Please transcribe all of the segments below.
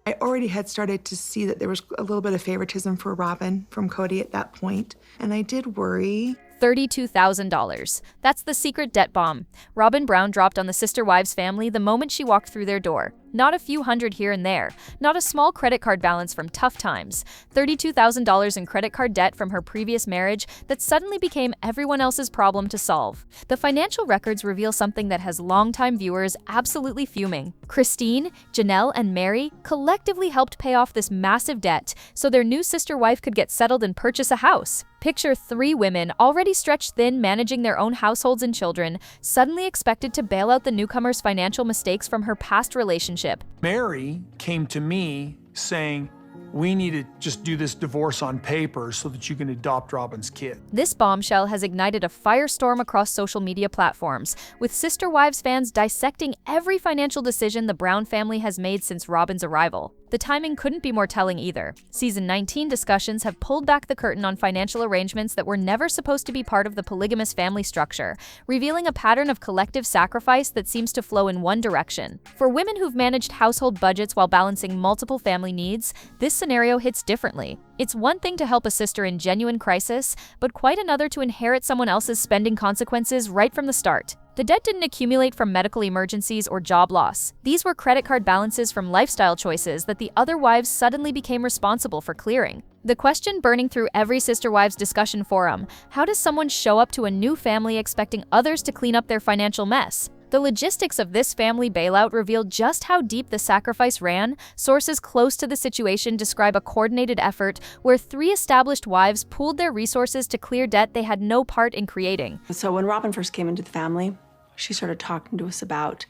I already had started to see that there was a little bit of favoritism for Robyn from Cody at that point, and I did worry. $32,000. That's the secret debt bomb Robyn Brown dropped on the sister wives family the moment she walked through their door. Not a few hundred here and there, not a small credit card balance from tough times. $32,000 in credit card debt from her previous marriage that suddenly became everyone else's problem to solve. The financial records reveal something that has longtime viewers absolutely fuming. Christine, Janelle, and Meri collectively helped pay off this massive debt so their new sister wife could get settled and purchase a house. Picture 3 women already stretched thin managing their own households and children, suddenly expected to bail out the newcomer's financial mistakes from her past relationship. Meri came to me saying, we need to just do this divorce on paper so that you can adopt Robyn's kid. This bombshell has ignited a firestorm across social media platforms, with Sister Wives fans dissecting every financial decision the Brown family has made since Robyn's arrival. The timing couldn't be more telling either. Season 19 discussions have pulled back the curtain on financial arrangements that were never supposed to be part of the polygamous family structure, revealing a pattern of collective sacrifice that seems to flow in one direction. For women who've managed household budgets while balancing multiple family needs, this scenario hits differently. It's one thing to help a sister in genuine crisis, but quite another to inherit someone else's spending consequences right from the start. The debt didn't accumulate from medical emergencies or job loss. These were credit card balances from lifestyle choices that the other wives suddenly became responsible for clearing. The question burning through every Sister Wives discussion forum: how does someone show up to a new family expecting others to clean up their financial mess? The logistics of this family bailout reveal just how deep the sacrifice ran. Sources close to the situation describe a coordinated effort where 3 established wives pooled their resources to clear debt they had no part in creating. So when Robyn first came into the family, she started talking to us about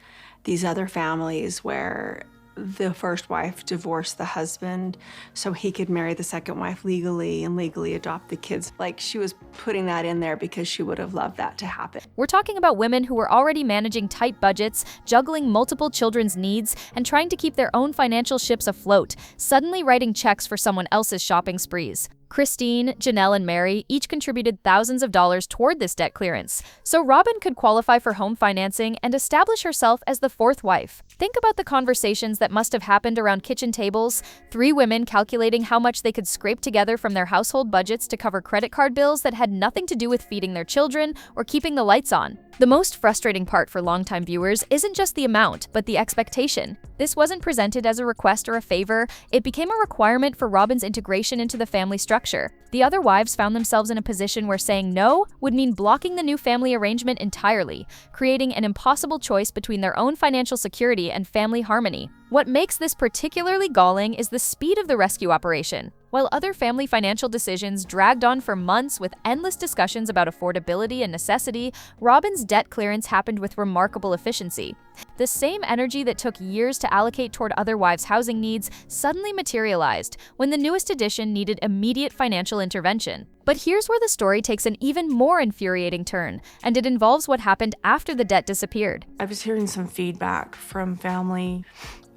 these other families where the first wife divorced the husband so he could marry the second wife legally and legally adopt the kids. Like, she was putting that in there because she would have loved that to happen. We're talking about women who were already managing tight budgets, juggling multiple children's needs, and trying to keep their own financial ships afloat, suddenly writing checks for someone else's shopping sprees. Christine, Janelle, and Meri each contributed thousands of dollars toward this debt clearance, so Robyn could qualify for home financing and establish herself as the 4th wife. Think about the conversations that must have happened around kitchen tables, 3 women calculating how much they could scrape together from their household budgets to cover credit card bills that had nothing to do with feeding their children or keeping the lights on. The most frustrating part for longtime viewers isn't just the amount, but the expectation. This wasn't presented as a request or a favor, it became a requirement for Robyn's integration into the family structure. The other wives found themselves in a position where saying no would mean blocking the new family arrangement entirely, creating an impossible choice between their own financial security and family harmony. What makes this particularly galling is the speed of the rescue operation. While other family financial decisions dragged on for months with endless discussions about affordability and necessity, Robyn's debt clearance happened with remarkable efficiency. The same energy that took years to allocate toward other wives' housing needs suddenly materialized when the newest addition needed immediate financial intervention. But here's where the story takes an even more infuriating turn, and it involves what happened after the debt disappeared. I was hearing some feedback from family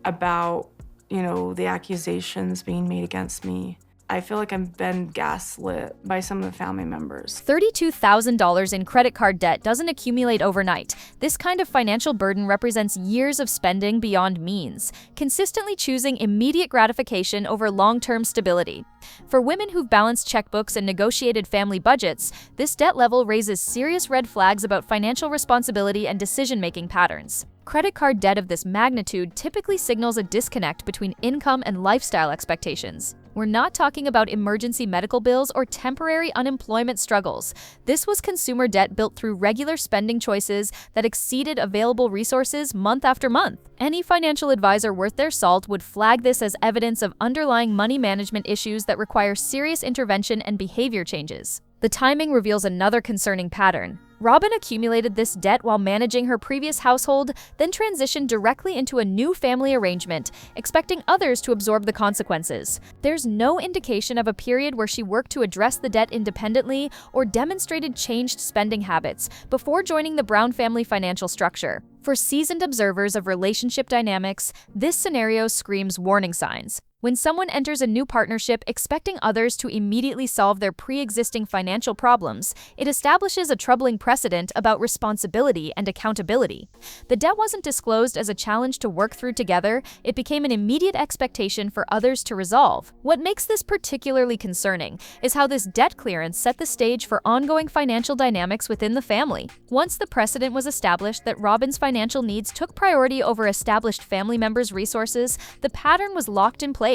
about, the accusations being made against me. I feel like I've been gaslit by some of the family members. $32,000 in credit card debt doesn't accumulate overnight. This kind of financial burden represents years of spending beyond means, consistently choosing immediate gratification over long-term stability. For women who've balanced checkbooks and negotiated family budgets, this debt level raises serious red flags about financial responsibility and decision-making patterns. Credit card debt of this magnitude typically signals a disconnect between income and lifestyle expectations. We're not talking about emergency medical bills or temporary unemployment struggles. This was consumer debt built through regular spending choices that exceeded available resources month after month. Any financial advisor worth their salt would flag this as evidence of underlying money management issues that require serious intervention and behavior changes. The timing reveals another concerning pattern. Robyn accumulated this debt while managing her previous household, then transitioned directly into a new family arrangement, expecting others to absorb the consequences. There's no indication of a period where she worked to address the debt independently or demonstrated changed spending habits before joining the Brown family financial structure. For seasoned observers of relationship dynamics, this scenario screams warning signs. When someone enters a new partnership expecting others to immediately solve their pre-existing financial problems, it establishes a troubling precedent about responsibility and accountability. The debt wasn't disclosed as a challenge to work through together, it became an immediate expectation for others to resolve. What makes this particularly concerning is how this debt clearance set the stage for ongoing financial dynamics within the family. Once the precedent was established that Robyn's financial needs took priority over established family members' resources, the pattern was locked in place.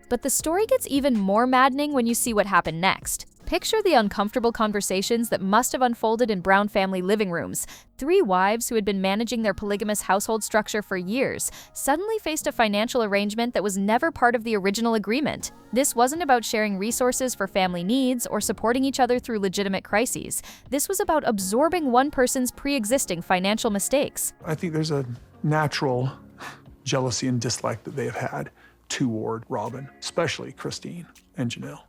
But the story gets even more maddening when you see what happened next. Picture the uncomfortable conversations that must have unfolded in Brown family living rooms. 3 wives who had been managing their polygamous household structure for years suddenly faced a financial arrangement that was never part of the original agreement. This wasn't about sharing resources for family needs or supporting each other through legitimate crises. This was about absorbing one person's pre-existing financial mistakes. I think there's a natural jealousy and dislike that they have had toward Robyn, especially Christine and Janelle.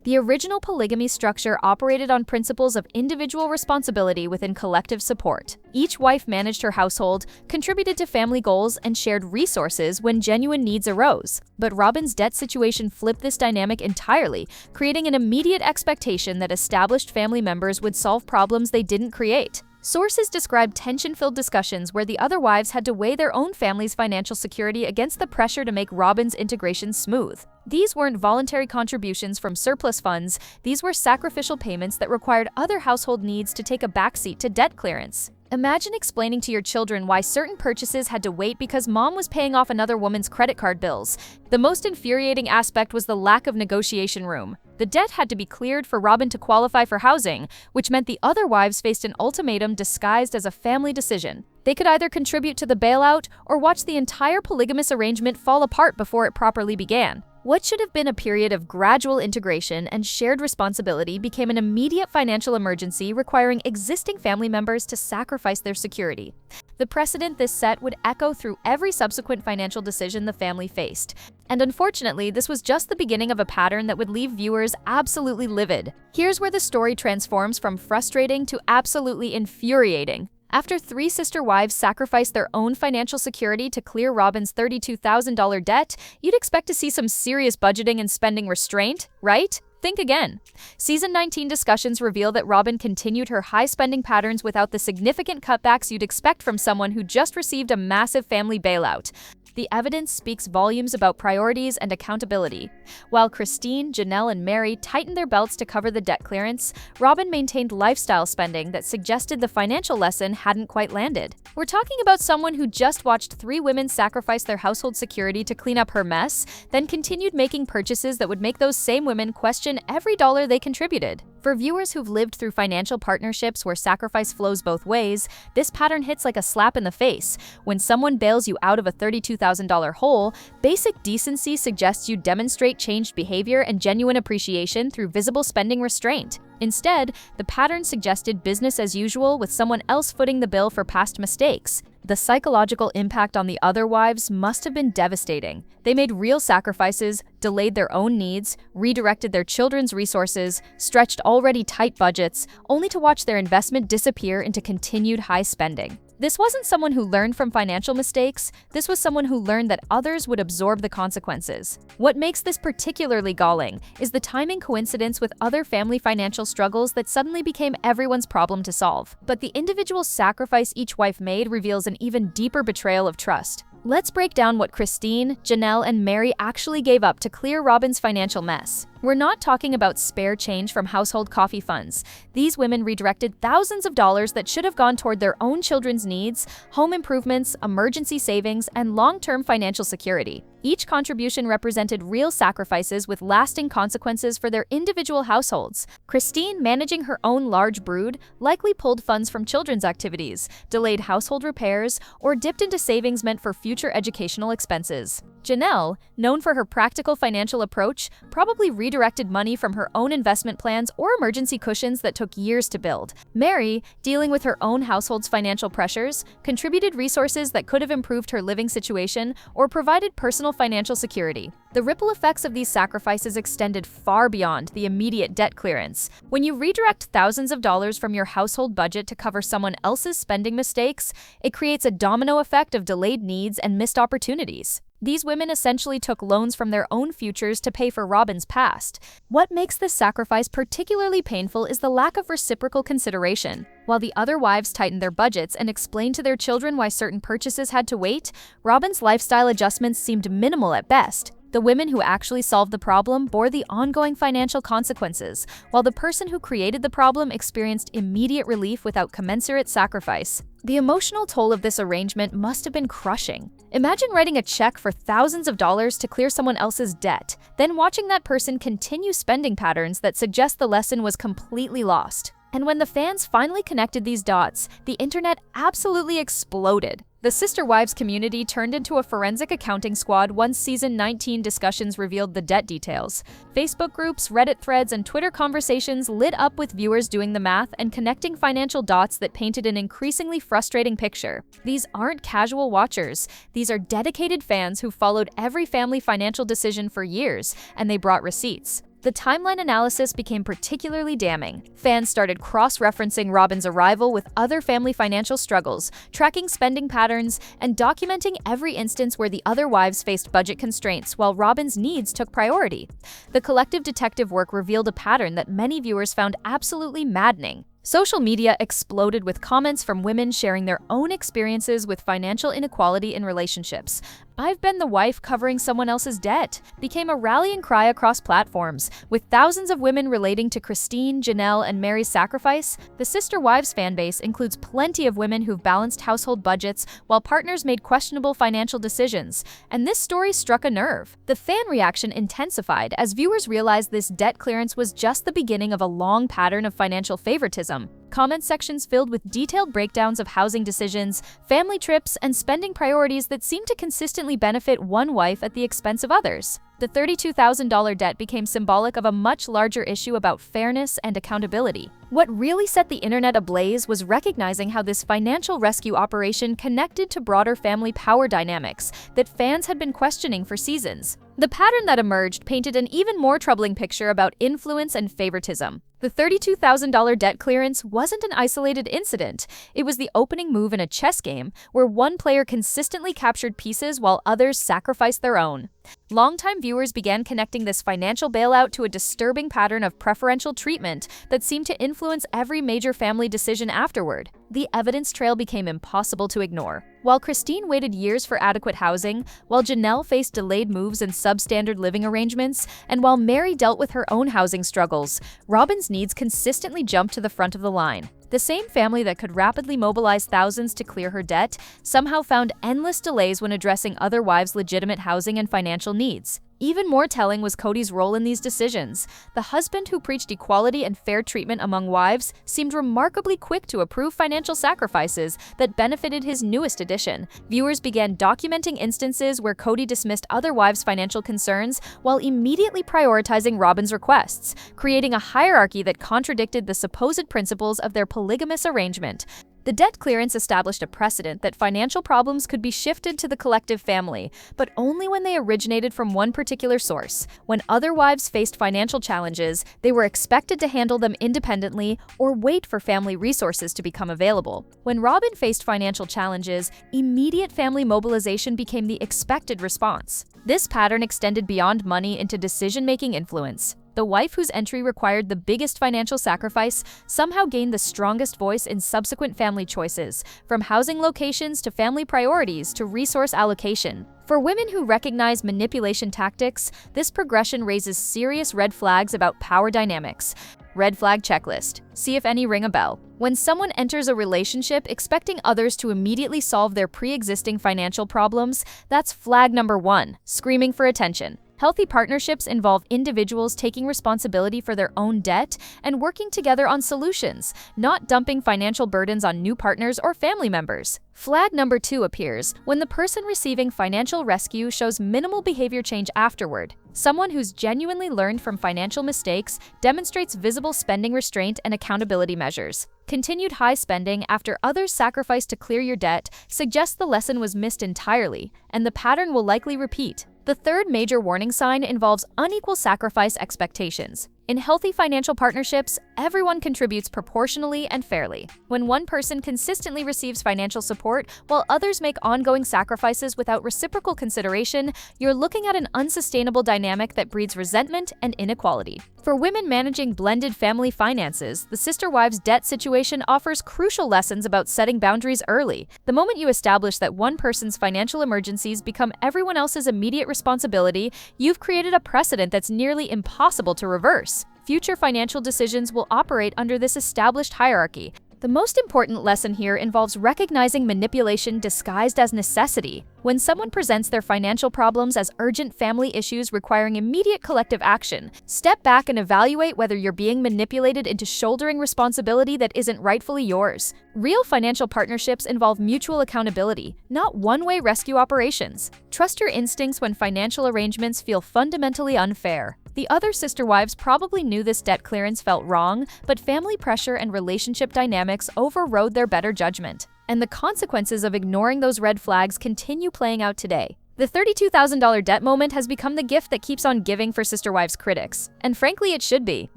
The original polygamy structure operated on principles of individual responsibility within collective support. Each wife managed her household, contributed to family goals, and shared resources when genuine needs arose. But Robyn's debt situation flipped this dynamic entirely, creating an immediate expectation that established family members would solve problems they didn't create. Sources describe tension-filled discussions where the other wives had to weigh their own family's financial security against the pressure to make Robyn's integration smooth. These weren't voluntary contributions from surplus funds, these were sacrificial payments that required other household needs to take a backseat to debt clearance. Imagine explaining to your children why certain purchases had to wait because mom was paying off another woman's credit card bills. The most infuriating aspect was the lack of negotiation room. The debt had to be cleared for Robyn to qualify for housing, which meant the other wives faced an ultimatum disguised as a family decision. They could either contribute to the bailout or watch the entire polygamous arrangement fall apart before it properly began. What should have been a period of gradual integration and shared responsibility became an immediate financial emergency requiring existing family members to sacrifice their security. The precedent this set would echo through every subsequent financial decision the family faced. And unfortunately, this was just the beginning of a pattern that would leave viewers absolutely livid. Here's where the story transforms from frustrating to absolutely infuriating. After 3 sister wives sacrificed their own financial security to clear Robyn's $32,000 debt, you'd expect to see some serious budgeting and spending restraint, right? Think again. Season 19 discussions reveal that Robyn continued her high spending patterns without the significant cutbacks you'd expect from someone who just received a massive family bailout. The evidence speaks volumes about priorities and accountability. While Christine, Janelle, and Meri tightened their belts to cover the debt clearance, Robyn maintained lifestyle spending that suggested the financial lesson hadn't quite landed. We're talking about someone who just watched 3 women sacrifice their household security to clean up her mess, then continued making purchases that would make those same women question every dollar they contributed. For viewers who've lived through financial partnerships where sacrifice flows both ways, this pattern hits like a slap in the face. When someone bails you out of a $32,000 hole, basic decency suggests you demonstrate changed behavior and genuine appreciation through visible spending restraint. Instead, the pattern suggested business as usual with someone else footing the bill for past mistakes. The psychological impact on the other wives must have been devastating. They made real sacrifices, delayed their own needs, redirected their children's resources, stretched already tight budgets, only to watch their investment disappear into continued high spending. This wasn't someone who learned from financial mistakes, this was someone who learned that others would absorb the consequences. What makes this particularly galling is the timing coincidence with other family financial struggles that suddenly became everyone's problem to solve. But the individual sacrifice each wife made reveals an even deeper betrayal of trust. Let's break down what Christine, Janelle, and Meri actually gave up to clear Robyn's financial mess. We're not talking about spare change from household coffee funds. These women redirected thousands of dollars that should have gone toward their own children's needs, home improvements, emergency savings, and long-term financial security. Each contribution represented real sacrifices with lasting consequences for their individual households. Christine, managing her own large brood, likely pulled funds from children's activities, delayed household repairs, or dipped into savings meant for future educational expenses. Janelle, known for her practical financial approach, probably redirected money from her own investment plans or emergency cushions that took years to build. Meri, dealing with her own household's financial pressures, contributed resources that could have improved her living situation or provided personal financial security. The ripple effects of these sacrifices extended far beyond the immediate debt clearance. When you redirect thousands of dollars from your household budget to cover someone else's spending mistakes, it creates a domino effect of delayed needs and missed opportunities. These women essentially took loans from their own futures to pay for Robyn's past. What makes this sacrifice particularly painful is the lack of reciprocal consideration. While the other wives tightened their budgets and explained to their children why certain purchases had to wait, Robyn's lifestyle adjustments seemed minimal at best. The women who actually solved the problem bore the ongoing financial consequences, while the person who created the problem experienced immediate relief without commensurate sacrifice. The emotional toll of this arrangement must have been crushing. Imagine writing a check for thousands of dollars to clear someone else's debt, then watching that person continue spending patterns that suggest the lesson was completely lost. And when the fans finally connected these dots, the internet absolutely exploded. The Sister Wives community turned into a forensic accounting squad once season 19 discussions revealed the debt details. Facebook groups, Reddit threads, and Twitter conversations lit up with viewers doing the math and connecting financial dots that painted an increasingly frustrating picture. These aren't casual watchers. These are dedicated fans who followed every family financial decision for years, and they brought receipts. The timeline analysis became particularly damning. Fans started cross-referencing Robyn's arrival with other family financial struggles, tracking spending patterns, and documenting every instance where the other wives faced budget constraints while Robyn's needs took priority. The collective detective work revealed a pattern that many viewers found absolutely maddening. Social media exploded with comments from women sharing their own experiences with financial inequality in relationships. "I've been the wife covering someone else's debt" became a rallying cry across platforms, with thousands of women relating to Christine, Janelle, and Meri's sacrifice. The Sister Wives fanbase includes plenty of women who've balanced household budgets while partners made questionable financial decisions, and this story struck a nerve. The fan reaction intensified as viewers realized this debt clearance was just the beginning of a long pattern of financial favoritism. Comment sections filled with detailed breakdowns of housing decisions, family trips, and spending priorities that seemed to consistently benefit one wife at the expense of others. The $32,000 debt became symbolic of a much larger issue about fairness and accountability. What really set the internet ablaze was recognizing how this financial rescue operation connected to broader family power dynamics that fans had been questioning for seasons. The pattern that emerged painted an even more troubling picture about influence and favoritism. The $32,000 debt clearance wasn't an isolated incident. It was the opening move in a chess game where one player consistently captured pieces while others sacrificed their own. Longtime viewers began connecting this financial bailout to a disturbing pattern of preferential treatment that seemed to influence every major family decision afterward. The evidence trail became impossible to ignore. While Christine waited years for adequate housing, while Janelle faced delayed moves and substandard living arrangements, and while Meri dealt with her own housing struggles, Robyn's needs consistently jumped to the front of the line. The same family that could rapidly mobilize thousands to clear her debt somehow found endless delays when addressing other wives' legitimate housing and financial needs. Even more telling was Cody's role in these decisions. The husband who preached equality and fair treatment among wives seemed remarkably quick to approve financial sacrifices that benefited his newest addition. Viewers began documenting instances where Cody dismissed other wives' financial concerns while immediately prioritizing Robyn's requests, creating a hierarchy that contradicted the supposed principles of their polygamous arrangement. The debt clearance established a precedent that financial problems could be shifted to the collective family, but only when they originated from one particular source. When other wives faced financial challenges, they were expected to handle them independently or wait for family resources to become available. When Robyn faced financial challenges, immediate family mobilization became the expected response. This pattern extended beyond money into decision-making influence. The wife whose entry required the biggest financial sacrifice somehow gained the strongest voice in subsequent family choices, from housing locations to family priorities to resource allocation. For women who recognize manipulation tactics, this progression raises serious red flags about power dynamics. Red flag checklist. See if any ring a bell. When someone enters a relationship expecting others to immediately solve their pre-existing financial problems, that's flag number 1, screaming for attention. Healthy partnerships involve individuals taking responsibility for their own debt and working together on solutions, not dumping financial burdens on new partners or family members. Flag number 2 appears when the person receiving financial rescue shows minimal behavior change afterward. Someone who's genuinely learned from financial mistakes demonstrates visible spending restraint and accountability measures. Continued high spending after others sacrificed to clear your debt suggests the lesson was missed entirely, and the pattern will likely repeat. The third major warning sign involves unequal sacrifice expectations. In healthy financial partnerships, everyone contributes proportionally and fairly. When one person consistently receives financial support while others make ongoing sacrifices without reciprocal consideration, you're looking at an unsustainable dynamic that breeds resentment and inequality. For women managing blended family finances, the sister wives' debt situation offers crucial lessons about setting boundaries early. The moment you establish that one person's financial emergencies become everyone else's immediate responsibility, you've created a precedent that's nearly impossible to reverse. Future financial decisions will operate under this established hierarchy. The most important lesson here involves recognizing manipulation disguised as necessity. When someone presents their financial problems as urgent family issues requiring immediate collective action, step back and evaluate whether you're being manipulated into shouldering responsibility that isn't rightfully yours. Real financial partnerships involve mutual accountability, not one-way rescue operations. Trust your instincts when financial arrangements feel fundamentally unfair. The other sister wives probably knew this debt clearance felt wrong, but family pressure and relationship dynamics overrode their better judgment. And the consequences of ignoring those red flags continue playing out today. The $32,000 debt moment has become the gift that keeps on giving for sister wives' critics. And frankly, it should be.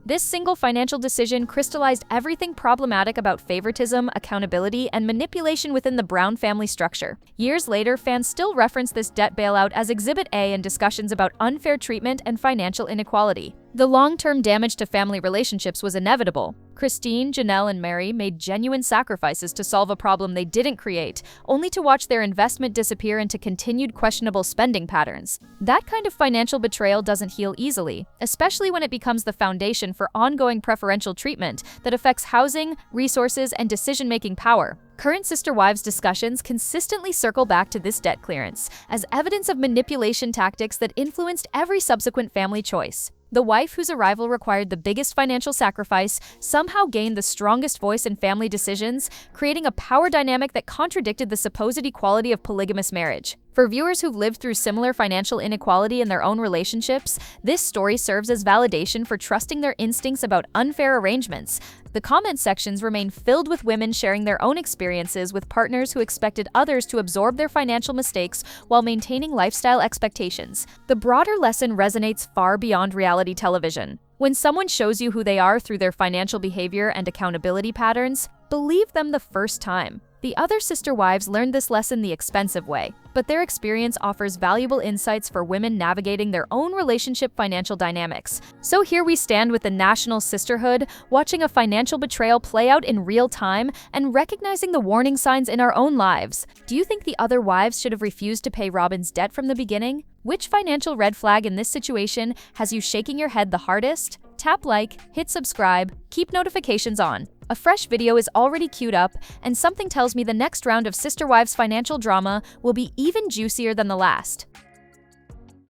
This single financial decision crystallized everything problematic about favoritism, accountability, and manipulation within the Brown family structure. Years later, fans still reference this debt bailout as Exhibit A in discussions about unfair treatment and financial inequality. The long-term damage to family relationships was inevitable. Christine, Janelle, and Meri made genuine sacrifices to solve a problem they didn't create, only to watch their investment disappear into continued questionable spending patterns. That kind of financial betrayal doesn't heal easily, especially when it becomes the foundation for ongoing preferential treatment that affects housing, resources, and decision-making power. Current sister wives discussions consistently circle back to this debt clearance as evidence of manipulation tactics that influenced every subsequent family choice. The wife whose arrival required the biggest financial sacrifice somehow gained the strongest voice in family decisions, creating a power dynamic that contradicted the supposed equality of polygamous marriage. For viewers who've lived through similar financial inequality in their own relationships, this story serves as validation for trusting their instincts about unfair arrangements. The comment sections remain filled with women sharing their own experiences with partners who expected others to absorb their financial mistakes while maintaining lifestyle expectations. The broader lesson resonates far beyond reality television. When someone shows you who they are through their financial behavior and accountability patterns, believe them the first time. The other sister wives learned this lesson the expensive way, but their experience offers valuable insights for women navigating their own relationship financial dynamics. So here we stand with the national sisterhood, watching a financial betrayal play out in real time and recognizing the warning signs in our own lives. Do you think the other wives should have refused to pay Robyn's debt from the beginning? Which financial red flag in this situation has you shaking your head the hardest? Tap like, hit subscribe, keep notifications on. A fresh video is already queued up, and something tells me the next round of sister wives financial drama will be even juicier than the last.